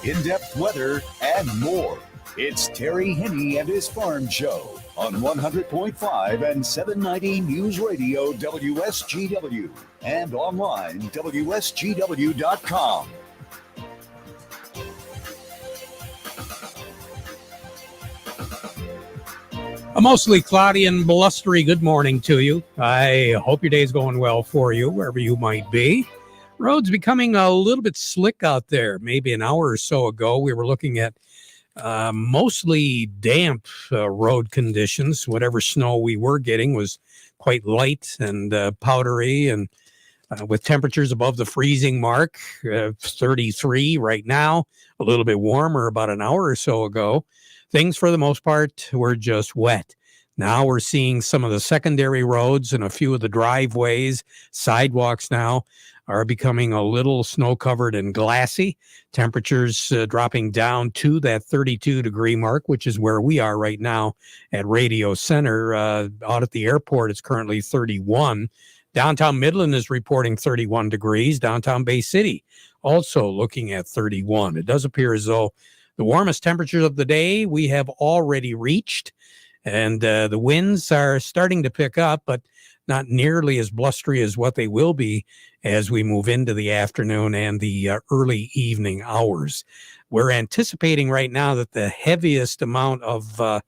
in-depth weather, and more. It's Terry Henne and his Farm Show on 100.5 and 790 News Radio WSGW and online WSGW.com. A mostly cloudy and blustery good morning to you. I hope your day's going well for you, wherever you might be. Roads becoming a little bit slick out there. Maybe an hour or so ago, we were looking at mostly damp road conditions. Whatever snow we were getting was quite light and powdery, and with temperatures above the freezing mark, 33 right now, a little bit warmer about an hour or so ago. Things, for the most part, were just wet. Now we're seeing some of the secondary roads and a few of the driveways, sidewalks now are becoming a little snow-covered and glassy. Temperatures dropping down to that 32-degree mark, which is where we are right now at Radio Center. Out at the airport, it's currently 31. Downtown Midland is reporting 31 degrees. Downtown Bay City also looking at 31. It does appear as though the warmest temperatures of the day we have already reached, and the winds are starting to pick up, but not nearly as blustery as what they will be as we move into the afternoon and the early evening hours. We're anticipating right now that the heaviest amount of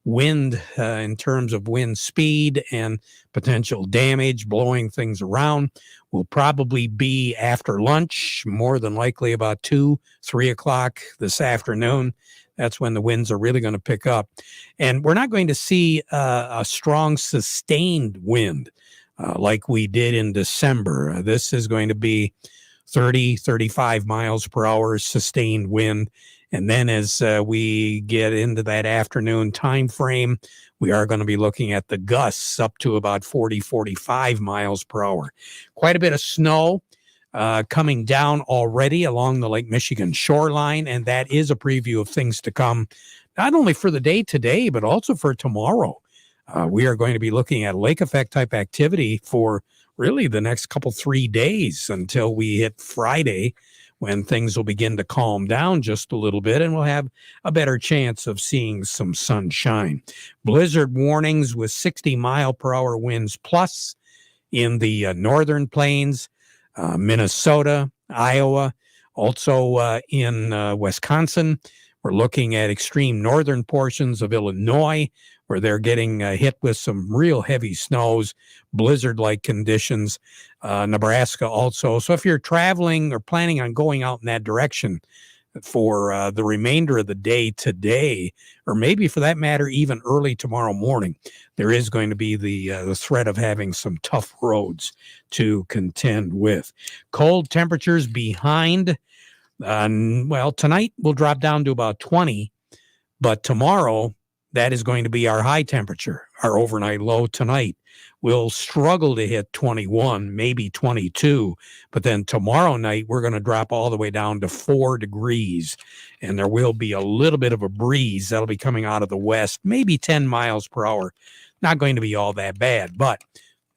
wind in terms of wind speed and potential damage, blowing things around, will probably be after lunch, more than likely about 2-3 o'clock this afternoon. That's when the winds are really going to pick up. And we're not going to see a strong sustained wind like we did in December. This is going to be 30, 35 miles per hour sustained wind. And then as we get into that afternoon time frame, we are going to be looking at the gusts up to about 40, 45 miles per hour. Quite a bit of snow coming down already along the Lake Michigan shoreline, and that is a preview of things to come, not only for the day today, but also for tomorrow. We are going to be looking at lake effect type activity for really the next 3 days until we hit Friday, when things will begin to calm down just a little bit and we'll have a better chance of seeing some sunshine. Blizzard warnings with 60-mile-per-hour winds plus in the northern plains, Minnesota, Iowa, also in Wisconsin. We're looking at extreme northern portions of Illinois, where they're getting hit with some real heavy snows, blizzard-like conditions. Nebraska also. So if you're traveling or planning on going out in that direction for the remainder of the day today, or maybe for that matter, even early tomorrow morning, there is going to be the threat of having some tough roads to contend with. Cold temperatures behind. Tonight will drop down to about 20, but tomorrow, that is going to be our high temperature. Our overnight low tonight will struggle to hit 21, maybe 22. But then tomorrow night, we're going to drop all the way down to 4 degrees. And there will be a little bit of a breeze that'll be coming out of the west, maybe 10 miles per hour. Not going to be all that bad. But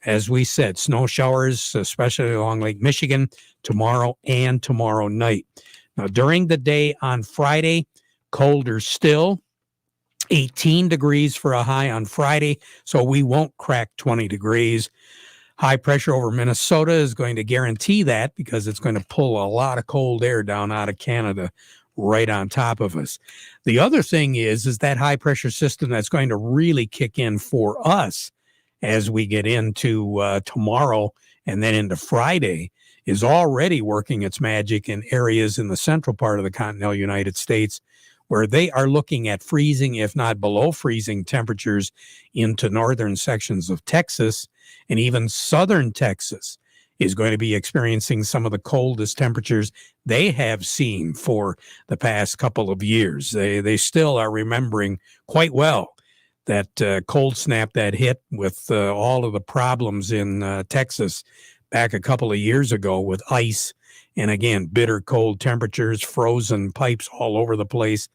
as we said, snow showers, especially along Lake Michigan, tomorrow and tomorrow night. Now, during the day on Friday, colder still. 18 degrees for a high on Friday, so we won't crack 20 degrees. High pressure over Minnesota is going to guarantee that because it's going to pull a lot of cold air down out of Canada right on top of us. The other thing is that high pressure system that's going to really kick in for us as we get into tomorrow and then into Friday is already working its magic in areas in the central part of the continental United States, where they are looking at freezing, if not below freezing temperatures into northern sections of Texas, and even southern Texas is going to be experiencing some of the coldest temperatures they have seen for the past couple of years. They still are remembering quite well that cold snap that hit with all of the problems in Texas back a couple of years ago with ice and, again, bitter cold temperatures, frozen pipes all over the place.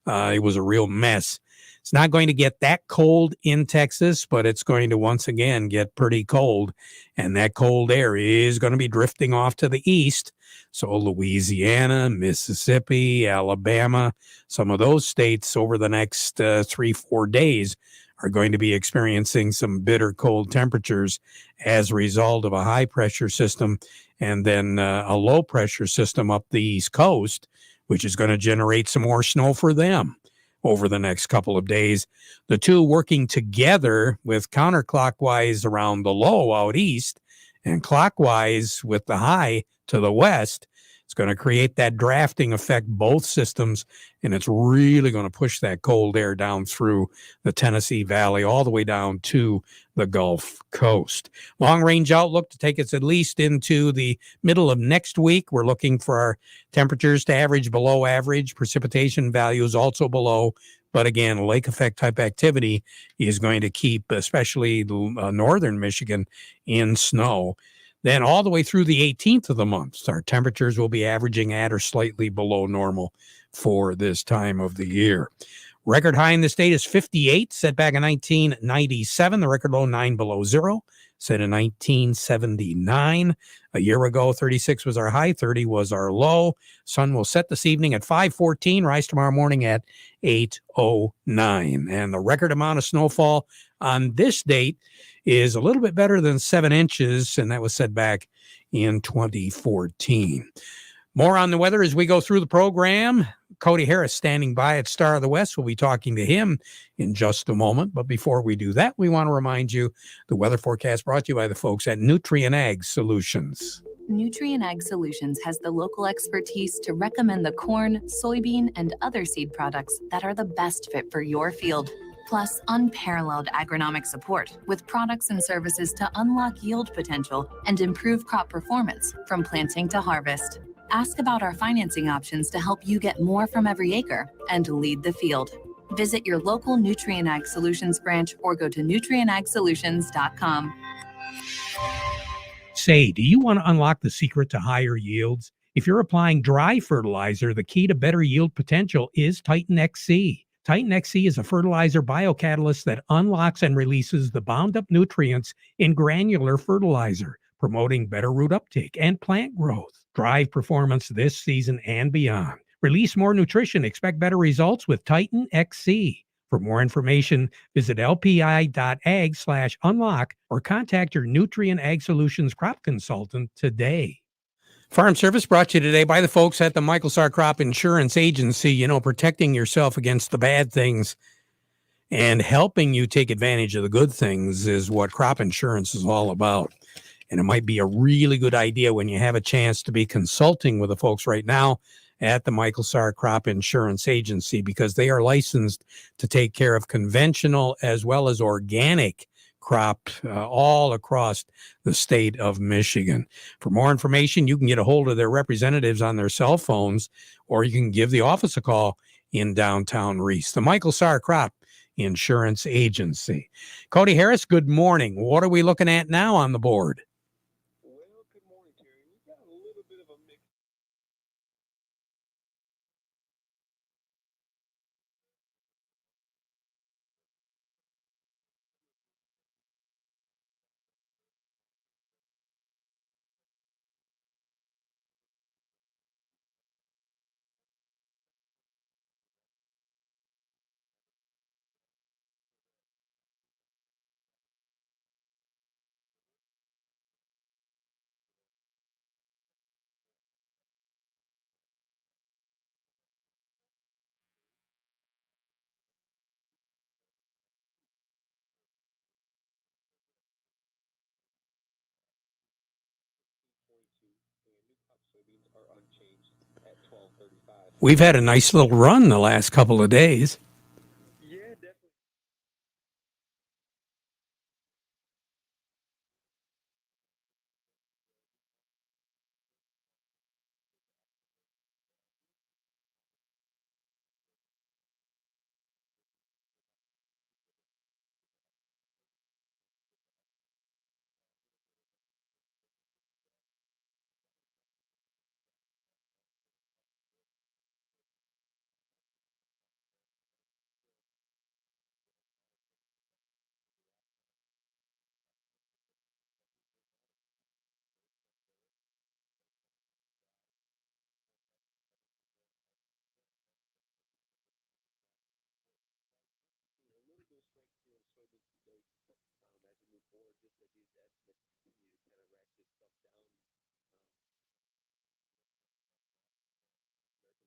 It was a real mess. It's not going to get that cold in Texas, but it's going to once again get pretty cold. And that cold air is going to be drifting off to the east. So Louisiana, Mississippi, Alabama, some of those states over the next 3-4 days are going to be experiencing some bitter cold temperatures as a result of a high pressure system and then a low pressure system up the East Coast, which is going to generate some more snow for them over the next couple of days. The two working together with counterclockwise around the low out east and clockwise with the high to the west. It's going to create that drafting effect, both systems, and it's really going to push that cold air down through the Tennessee Valley all the way down to the Gulf Coast. Long-range outlook to take us at least into the middle of next week. We're looking for our temperatures to average below average, precipitation values also below. But again, lake effect type activity is going to keep, especially northern Michigan, in snow. Then all the way through the 18th of the month, our temperatures will be averaging at or slightly below normal for this time of the year. Record high in the state is 58, set back in 1997. The record low, 9 below zero, set in 1979. A year ago, 36 was our high, 30 was our low. Sun will set this evening at 5:14, rise tomorrow morning at 8:09. And the record amount of snowfall on this date is a little bit better than 7 inches, and that was set back in 2014. More on the weather as we go through the program. Cody Harris standing by at Star of the West. We'll be talking to him in just a moment. But before we do that, we want to remind you the weather forecast brought to you by the folks at Nutrient Ag Solutions. Nutrient Ag Solutions has the local expertise to recommend the corn, soybean, and other seed products that are the best fit for your field. Plus, unparalleled agronomic support with products and services to unlock yield potential and improve crop performance from planting to harvest. Ask about our financing options to help you get more from every acre and lead the field. Visit your local Nutrient Ag Solutions branch or go to nutrientagsolutions.com. Say, do you want to unlock the secret to higher yields? If you're applying dry fertilizer, the key to better yield potential is Titan XC. Titan XC is a fertilizer biocatalyst that unlocks and releases the bound up nutrients in granular fertilizer, promoting better root uptake and plant growth. Drive performance this season and beyond. Release more nutrition. Expect better results with Titan XC. For more information, visit lpi.ag/unlock or contact your Nutrient Ag Solutions crop consultant today. Farm Service brought to you today by the folks at the Michael Sarr Crop Insurance Agency. You know, protecting yourself against the bad things and helping you take advantage of the good things is what crop insurance is all about. And it might be a really good idea when you have a chance to be consulting with the folks right now at the Michael Sarr Crop Insurance Agency, because they are licensed to take care of conventional as well as organic crop all across the state of Michigan. For more information, you can get a hold of their representatives on their cell phones, or you can give the office a call in downtown Reese. The Michael Sarr Crop Insurance Agency. Cody Harris, good morning. What are we looking at now on the board? Well, good morning, Terry. We've got a little bit of a mix. We've had a nice little run the last couple of days. Yeah, definitely.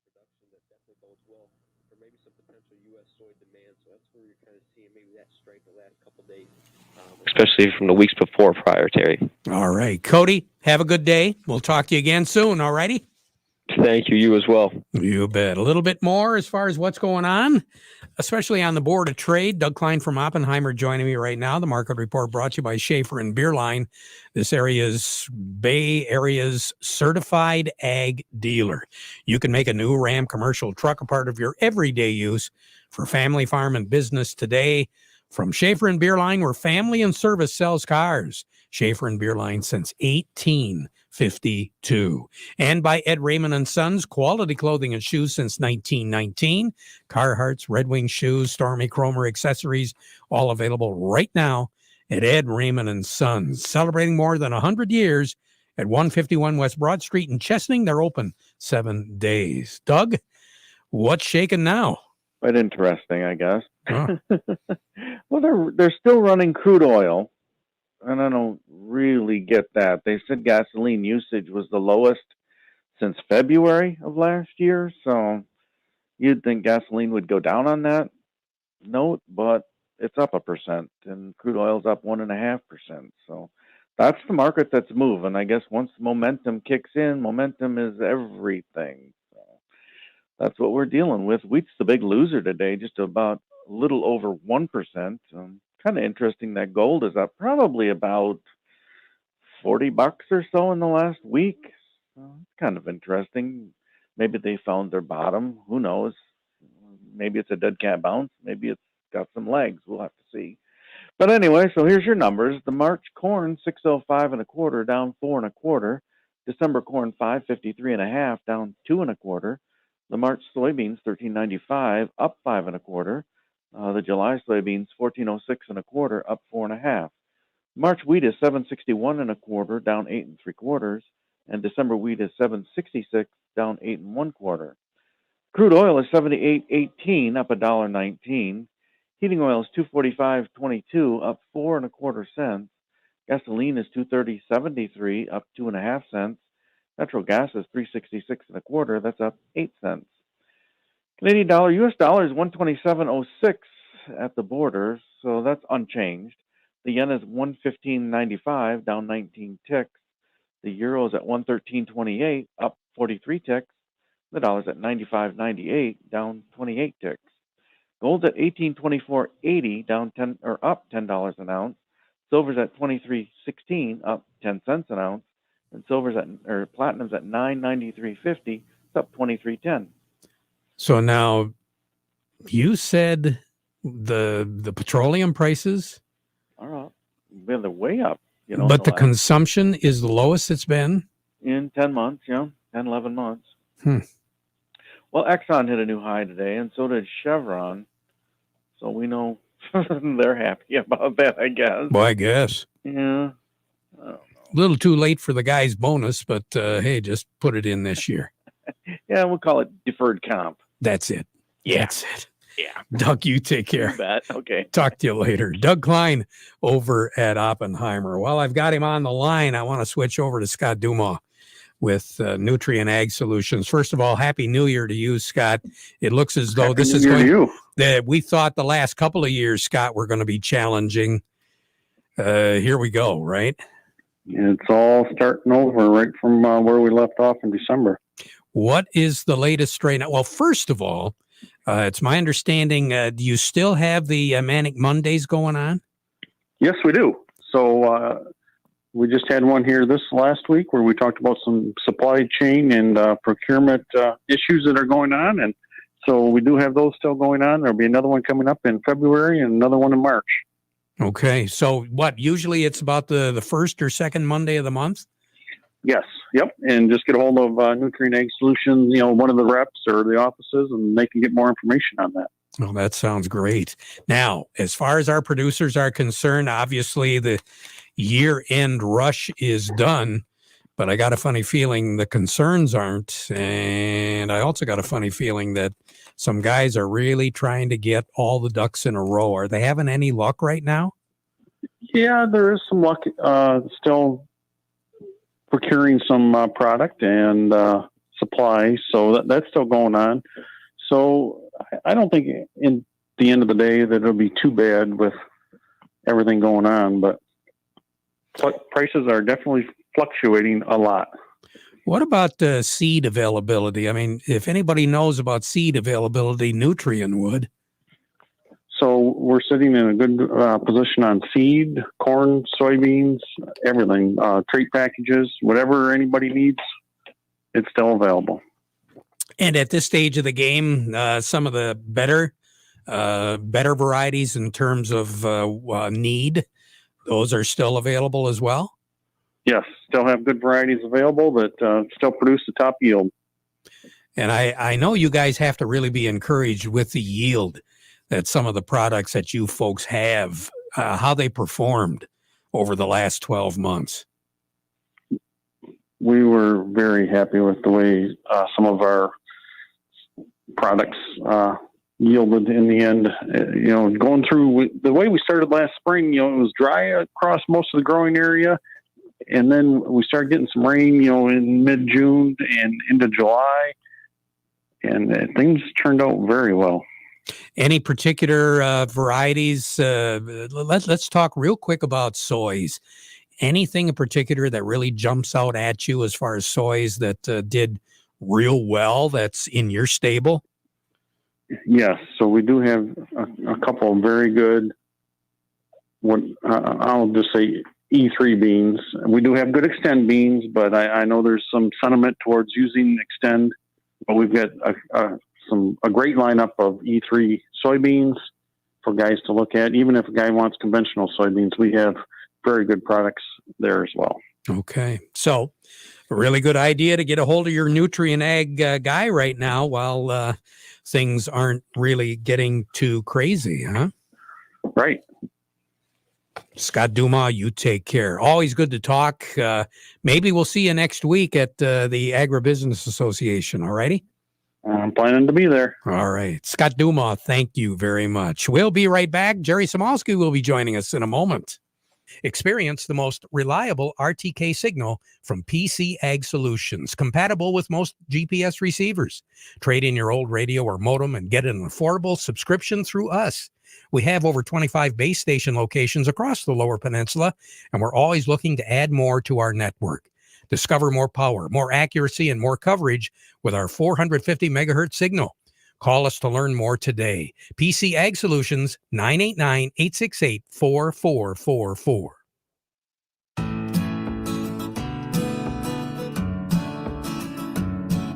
production that definitely bodes well for maybe some potential U.S. soy demand. So that's where you're kind of seeing maybe that strength the last couple of days, especially from the weeks before prior, Terry. All right. Cody, have a good day. We'll talk to you again soon. All righty. Thank you. You as well. You bet. A little bit more as far as what's going on, especially on the Board of Trade. Doug Klein from Oppenheimer joining me right now. The Market Report brought to you by Schaefer and Beerline. This area's Bay Area's certified ag dealer. You can make a new Ram commercial truck a part of your everyday use for family, farm, and business today. From Schaefer and Beerline, where family and service sells cars. Schaefer and Beerline since 1852. And by Ed Raymond and Sons, quality clothing and shoes since 1919. Carhartt's, Red Wing shoes, Stormy Cromer accessories, all available right now at Ed Raymond and Sons. Celebrating more than 100 years at 151 West Broad Street in Chesaning. They're open 7 days. Doug, what's shaking now? Quite interesting, I guess. Huh. Well, they're still running crude oil, and I don't really get that. They said gasoline usage was the lowest since February of last year, so you'd think gasoline would go down on that note, but it's up 1%, and crude oil's up 1.5%. So that's the market that's moving. I guess once momentum kicks in, momentum is everything. So that's what we're dealing with. Wheat's the big loser today, just about a little over 1%. Kind of interesting that gold is up probably about $40 or so in the last week. It's kind of interesting. Maybe they found their bottom. Who knows? Maybe it's a dead cat bounce. Maybe it's got some legs. We'll have to see. But anyway, so here's your numbers. The March corn 605.25, down 4.25. December corn 553.5, down 2.25. The March soybeans 13.95, up 5.25. The July soybeans 14.06.25, up 4.5. March wheat is 761.25, down 8.75, and December wheat is 766, down 8.25. Crude oil is 78.18, up $1.19. Heating oil is 245.22, up 4.25 cents. Gasoline is 230.73, up 2.5 cents. Natural gas is 366.25, that's up 8 cents. Canadian dollar, U.S. dollar is 127.06 at the border, so that's unchanged. The yen is 115.95, down 19 ticks. The euro is at 113.28, up 43 ticks. The dollar is at 95.98, down 28 ticks. Gold's at 1824.80, down 10 or up $10 an ounce. Silver's at 23.16, up 10 cents an ounce. And platinum's at 993.50, it's up 23.10. So now you said the petroleum prices, All right, they're way up. but the consumption is the lowest it's been in 10 months, 10, 11 months. Well, Exxon hit a new high today, and so did Chevron. So we know they're happy about that, I guess. Well, I guess. Yeah. A little too late for the guy's bonus, but hey, just put it in this year. Yeah, we'll call it deferred comp. That's it. Yeah. That's it. Yeah. Doug, you take care. You bet. Okay. Talk to you later. Doug Klein over at Oppenheimer. While I've got him on the line, I want to switch over to Scott Dumas with Nutrient Ag Solutions. First of all, Happy New Year to you, Scott. It looks as though this is going that we thought the last couple of years, Scott, were going to be challenging. Here we go, right? It's all starting over right from where we left off in December. What is the latest strain? Well, first of all, it's my understanding, do you still have the Manic Mondays going on? Yes, we do. So we just had one here this last week where we talked about some supply chain and procurement issues that are going on. And so we do have those still going on. There'll be another one coming up in February and another one in March. Okay. So what, usually it's about the first or second Monday of the month? Yes. Yep. And just get a hold of Nutrient Ag Solutions, one of the reps or the offices, and they can get more information on that. Well, that sounds great. Now, as far as our producers are concerned, obviously the year-end rush is done, but I got a funny feeling the concerns aren't. And I also got a funny feeling that some guys are really trying to get all the ducks in a row. Are they having any luck right now? Yeah, there is some luck still procuring some product and supplies, so that's still going on. So I don't think in the end of the day that it'll be too bad with everything going on, but prices are definitely fluctuating a lot. What about seed availability? I mean, if anybody knows about seed availability, Nutrien would. So we're sitting in a good position on seed, corn, soybeans, everything, trait packages, whatever anybody needs, it's still available. And at this stage of the game, some of the better varieties in terms of need, those are still available as well? Yes, still have good varieties available that still produce the top yield. And I know you guys have to really be encouraged with the yield that some of the products that you folks have, how they performed over the last 12 months. We were very happy with the way some of our products yielded in the end. Going through the way we started last spring, it was dry across most of the growing area. And then we started getting some rain, in mid-June and into July. And things turned out very well. Any particular varieties? Let's talk real quick about soys. Anything in particular that really jumps out at you as far as soys that did real well that's in your stable? Yes. So we do have a couple of very good, I'll just say E3 beans. We do have good Extend beans, but I know there's some sentiment towards using Extend. But we've got a great lineup of E3 soybeans for guys to look at. Even if a guy wants conventional soybeans, we have very good products there as well. Okay. So a really good idea to get a hold of your Nutrien Ag guy right now while things aren't really getting too crazy, huh? Right. Scott Duma, you take care. Always good to talk. Maybe we'll see you next week at the Agribusiness Association. All righty? I'm planning to be there. All right. Scott Duma, thank you very much. We'll be right back. Jerry Samolsky will be joining us in a moment. Experience the most reliable RTK signal from PC Ag Solutions, compatible with most GPS receivers. Trade in your old radio or modem and get an affordable subscription through us. We have over 25 base station locations across the Lower Peninsula, and we're always looking to add more to our network. Discover more power, more accuracy, and more coverage with our 450 megahertz signal. Call us to learn more today. PC Ag Solutions, 989-868-4444.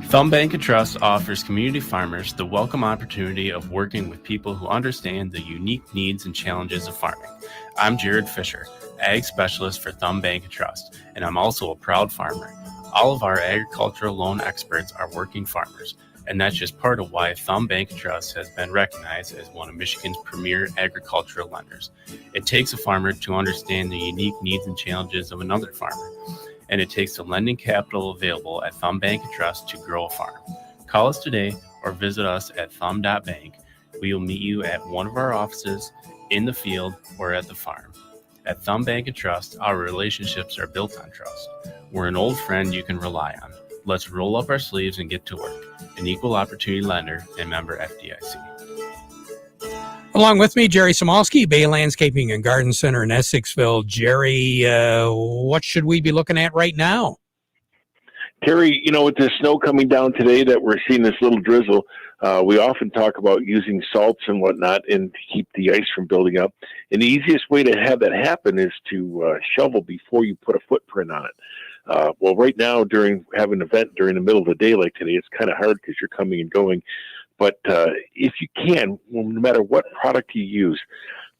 Thumb Bank and Trust offers community farmers the welcome opportunity of working with people who understand the unique needs and challenges of farming. I'm Jared Fisher, Ag Specialist for Thumb Bank and Trust, and I'm also a proud farmer. All of our agricultural loan experts are working farmers, and that's just part of why Thumb Bank and Trust has been recognized as one of Michigan's premier agricultural lenders. It takes a farmer to understand the unique needs and challenges of another farmer, and it takes the lending capital available at Thumb Bank and Trust to grow a farm. Call us today or visit us at thumb.bank. We will meet you at one of our offices, in the field, or at the farm. At Thumb Bank and Trust, our relationships are built on trust. We're an old friend you can rely on. Let's roll up our sleeves and get to work. An equal opportunity lender and member FDIC. Along with me, Jerry Samolsky, Bay Landscaping and Garden Center in Essexville. Jerry, what should we be looking at right now? Terry, with the snow coming down today that we're seeing this little drizzle, we often talk about using salts and whatnot and to keep the ice from building up. And the easiest way to have that happen is to shovel before you put a footprint on it. Well, right now, having an event during the middle of the day like today, it's kind of hard because you're coming and going. But if you can, no matter what product you use,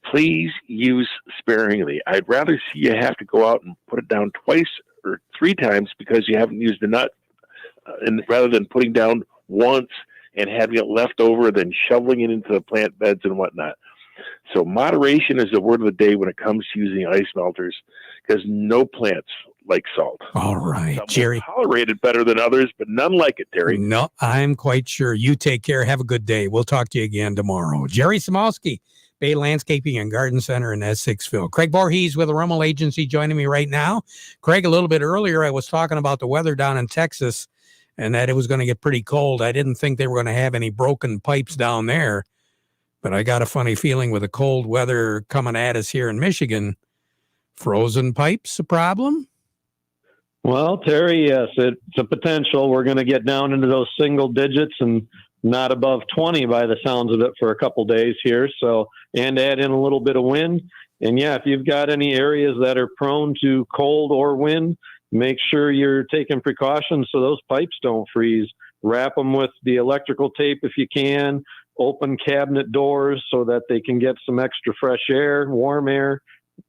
please use sparingly. I'd rather see you have to go out and put it down twice or three times because you haven't used the nut, and rather than putting down once and having it left over, then shoveling it into the plant beds and whatnot. So moderation is the word of the day when it comes to using ice melters, because no plants like salt. All right, Some Jerry. tolerate it better than others, but none like it, Terry. No, I'm quite sure. You take care. Have a good day. We'll talk to you again tomorrow. Jerry Samolsky, Bay Landscaping and Garden Center in Essexville. Craig Voorhees with the Rummel Agency joining me right now. Craig, a little bit earlier, I was talking about the weather down in Texas and that it was going to get pretty cold. I didn't think they were going to have any broken pipes down there, but I got a funny feeling with the cold weather coming at us here in Michigan. Frozen pipes a problem? Well, Terry, yes, it's a potential. We're going to get down into those single digits and not above 20 by the sounds of it for a couple days here. So, and add in a little bit of wind. And yeah, if you've got any areas that are prone to cold or wind, make sure you're taking precautions so those pipes don't freeze. Wrap them with the electrical tape if you can. Open cabinet doors so that they can get some extra fresh air, warm air.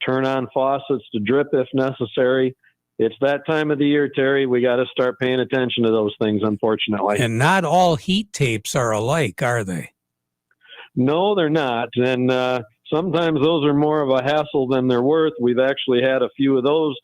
Turn on faucets to drip if necessary. It's that time of the year, Terry. We got to start paying attention to those things, unfortunately. And not all heat tapes are alike, are they? No, they're not. And sometimes those are more of a hassle than they're worth. We've actually had a few of those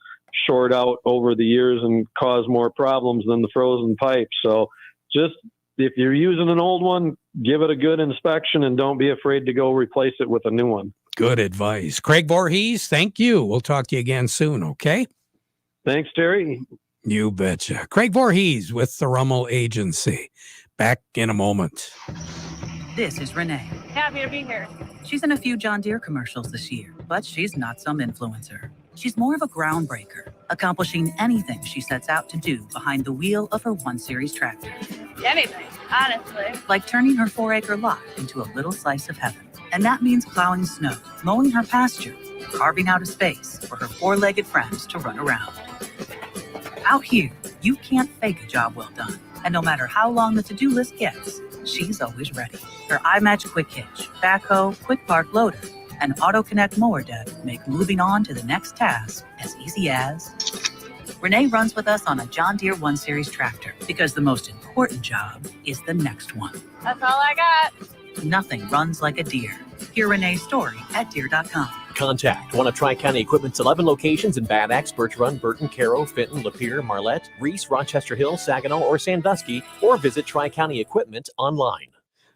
short out over the years and cause more problems than the frozen pipe. So just if you're using an old one, give it a good inspection and don't be afraid to go replace it with a new one. Good advice. Craig Voorhees, thank you. We'll talk to you again soon, okay? Thanks, Terry. You betcha. Craig Voorhees with the Rummel Agency. Back in a moment. This is Renee. Happy to be here. She's in a few John Deere commercials this year, but she's not some influencer. She's more of a groundbreaker, accomplishing anything she sets out to do behind the wheel of her 1 Series tractor. Anything, honestly. Like turning her 4-acre lot into a little slice of heaven. And that means plowing snow, mowing her pasture, carving out a space for her 4-legged friends to run around. Out here, you can't fake a job well done. And no matter how long the to-do list gets, she's always ready. Her iMatch Quick Hitch, backhoe, Quick Park Loader, and Auto Connect Mower Deck make moving on to the next task as easy as... Renee runs with us on a John Deere 1 Series tractor because the most important job is the next one. That's all I got. Nothing runs like a Deere. Hear Renee's story at Deere.com. Contact one of Tri-County Equipment's 11 locations in Bad Axe, Birch Run, Burton, Caro, Fenton, Lapeer, Marlette, Reese, Rochester Hill, Saginaw, or Sandusky, or visit Tri-County Equipment online.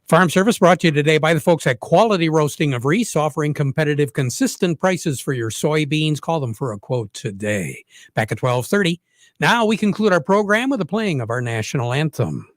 Farm Service brought to you today by the folks at Quality Roasting of Reese, offering competitive, consistent prices for your soybeans. Call them for a quote today. Back at 12:30. Now we conclude our program with the playing of our national anthem.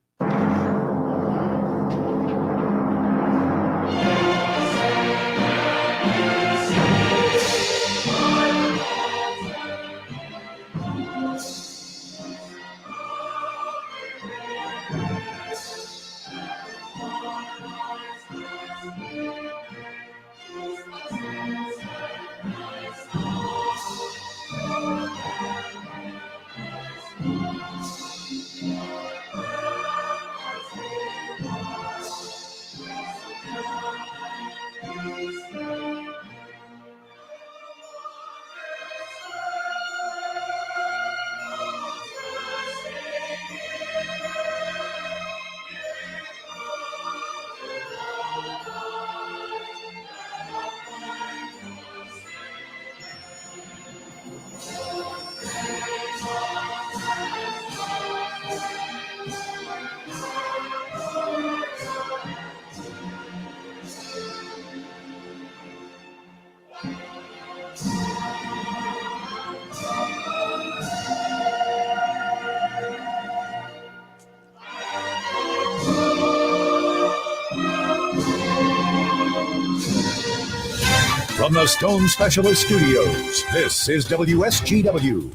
From the Stone Specialist Studios, this is WSGW.